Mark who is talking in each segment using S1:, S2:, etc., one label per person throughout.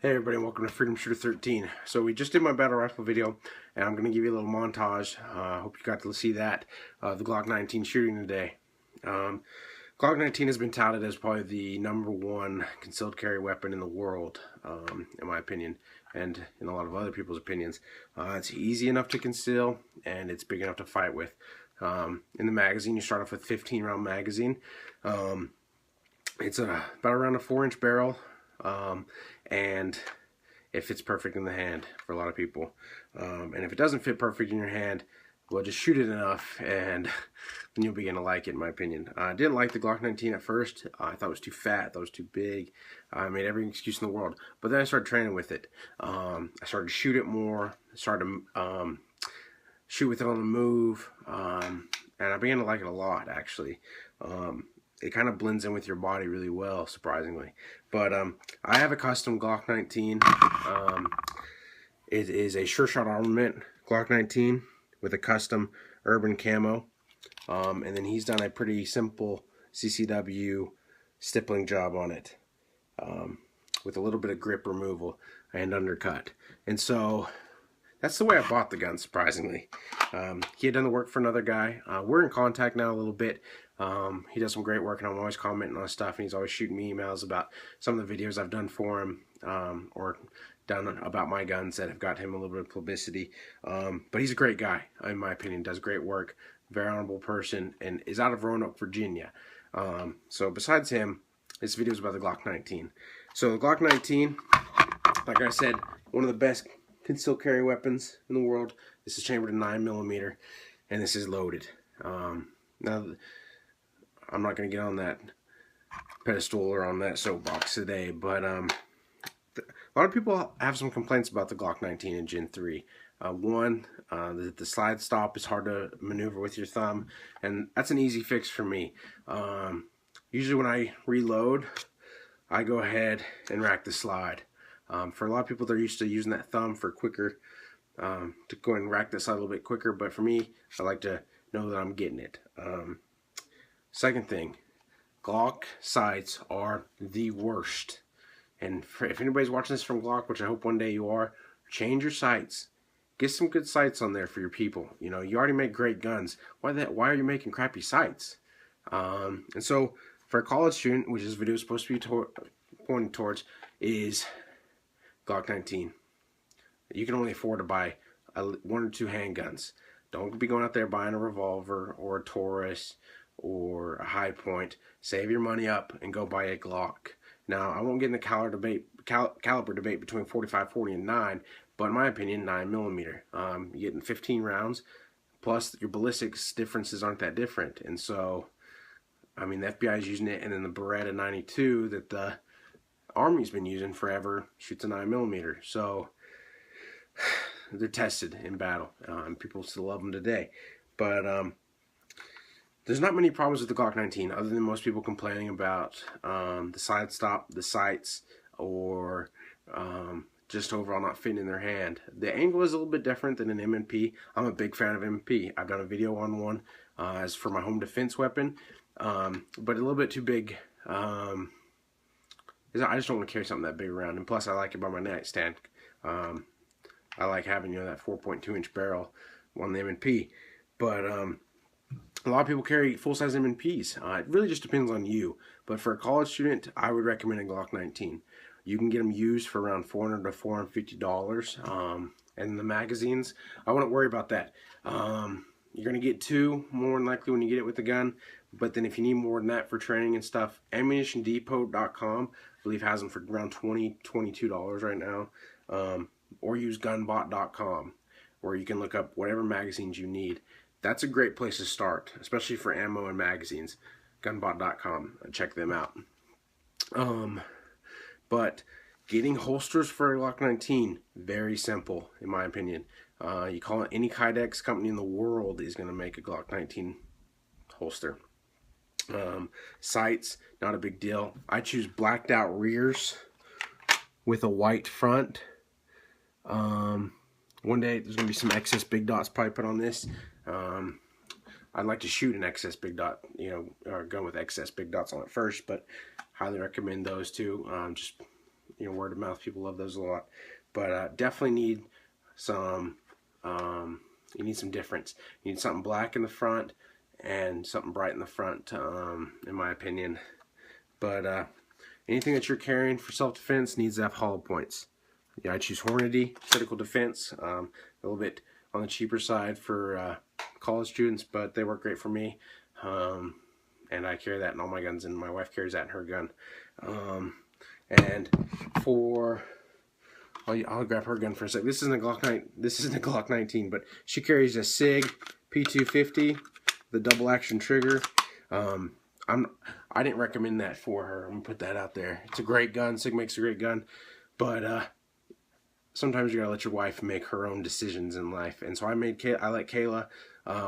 S1: Hey everybody, welcome to Freedom Shooter 13. So we just did my battle rifle video, and I'm going to give you a little montage. Hope you got to see that. The Glock 19 shooting today. Glock 19 has been touted as probably the #1 concealed carry weapon in the world, in my opinion, and in a lot of other people's opinions. It's easy enough to conceal, and it's big enough to fight with. In the magazine, you start off with 15-round magazine. It's about around a 4-inch barrel. And it fits perfect in the hand for a lot of people. And if it doesn't fit perfect in your hand, well, just shoot it enough and then you'll begin to like it, in my opinion. I didn't like the Glock 19 at first. I thought it was too fat, I thought it was too big. I made every excuse in the world. But then I started training with it. I started to shoot it more. I started to shoot with it on the move. And I began to like it a lot, actually. It kind of blends in with your body really well, surprisingly. But I have a custom Glock 19. It is a Sure Shot Armament Glock 19 with a custom urban camo. And then he's done a pretty simple CCW stippling job on it with a little bit of grip removal and undercut. And so that's the way I bought the gun, surprisingly. He had done the work for another guy. We're in contact now a little bit. He does some great work, and I'm always commenting on stuff, and he's always shooting me emails about some of the videos I've done for him, or done about my guns that have got him a little bit of publicity. But he's a great guy, in my opinion, does great work, very honorable person, and is out of Roanoke, Virginia. So besides him, this video is about the Glock 19. So the Glock 19, like I said, one of the best concealed carry weapons in the world. This is chambered in 9mm, and this is loaded. Now, I'm not going to get on that pedestal or on that soapbox today, but a lot of people have some complaints about the Glock 19 in Gen 3. One, the slide stop is hard to maneuver with your thumb, and that's an easy fix for me. Usually when I reload, I go ahead and rack the slide. For a lot of people, they're used to using that thumb for quicker, to go and rack that slide a little bit quicker, but for me, I like to know that I'm getting it. Second thing, Glock sights are the worst. And if anybody's watching this from Glock, which I hope one day you are, change your sights. Get some good sights on there for your people. You know, you already make great guns. Why are you making crappy sights? And so, for a college student, which this video is supposed to be pointing towards, is Glock 19. You can only afford to buy 1 or 2 handguns. Don't be going out there buying a revolver or a Taurus or a High Point. Save your money up and go buy a Glock. Now, I won't get in the caliber debate between 45, 40, and 9, but in my opinion, 9mm. You're getting 15 rounds, plus your ballistics differences aren't that different. And so, I mean, the FBI is using it, and then the Beretta 92 that the Army's been using forever shoots a 9mm. So, they're tested in battle, and people still love them today. But there's not many problems with the Glock 19 other than most people complaining about the side stop, the sights, or just overall not fitting in their hand. The angle is a little bit different than an M&P. I'm a big fan of M&P. I've done a video on one as for my home defense weapon, but a little bit too big. I just don't want to carry something that big around, and plus I like it by my nightstand. I like having, you know, that 4.2-inch barrel on the M&P, but a lot of people carry full-size M&Ps. It really just depends on you. But for a college student, I would recommend a Glock 19. You can get them used for around $400 to $450. And the magazines, I wouldn't worry about that. You're going to get 2 more than likely when you get it with the gun. But then if you need more than that for training and stuff, AmmunitionDepot.com, I believe, has them for around $20, $22 right now. Or use Gunbot.com, where you can look up whatever magazines you need. That's a great place to start, especially for ammo and magazines. Gunbot.com, check them out. But getting holsters for a Glock 19, very simple, in my opinion. You call it any Kydex company in the world is going to make a Glock 19 holster. Sights, not a big deal. I choose blacked out rears with a white front. One day there's going to be some excess big dots probably put on this. I'd like to shoot an excess big dot, you know, or gun with excess big dots on it first, but highly recommend those two. Just word of mouth. People love those a lot. But definitely need some, you need some difference. You need something black in the front and something bright in the front, in my opinion. But anything that you're carrying for self-defense needs to have hollow points. Yeah, I choose Hornady Critical Defense, a little bit on the cheaper side for college students, but they work great for me. And I carry that in all my guns, and my wife carries that in her gun. And for I'll grab her gun for a sec. This isn't a Glock 19, but she carries a SIG P250, the double action trigger. I didn't recommend that for her. I'm gonna put that out there. It's a great gun. SIG makes a great gun, but sometimes you gotta let your wife make her own decisions in life. And so I let Kayla.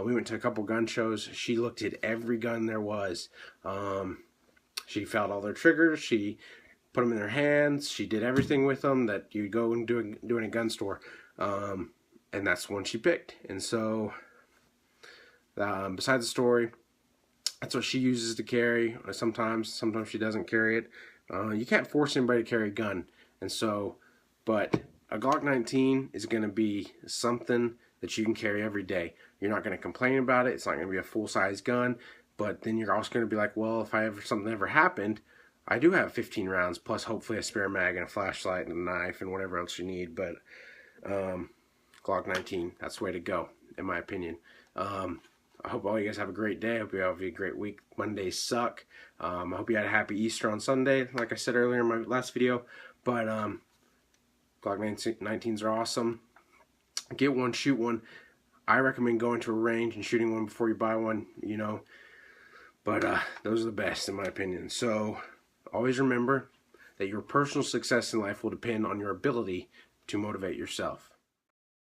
S1: We went to a couple gun shows. She looked at every gun there was. She felt all their triggers. She put them in her hands. She did everything with them that you go and do in a gun store. And that's the one she picked. And so, besides the story, that's what she uses to carry. Sometimes she doesn't carry it. You can't force anybody to carry a gun. And so, but a Glock 19 is going to be something that you can carry every day. You're not going to complain about it. It's not going to be a full-size gun. But then you're also going to be like, well, if something ever happened, I do have 15 rounds, plus hopefully a spare mag and a flashlight and a knife and whatever else you need. But Glock 19, that's the way to go, in my opinion. I hope all you guys have a great day. I hope you have a great week. Mondays suck. I hope you had a happy Easter on Sunday, like I said earlier in my last video. But Glock 19s are awesome. Get one, shoot one. I recommend going to a range and shooting one before you buy one, But those are the best, in my opinion. So always remember that your personal success in life will depend on your ability to motivate yourself.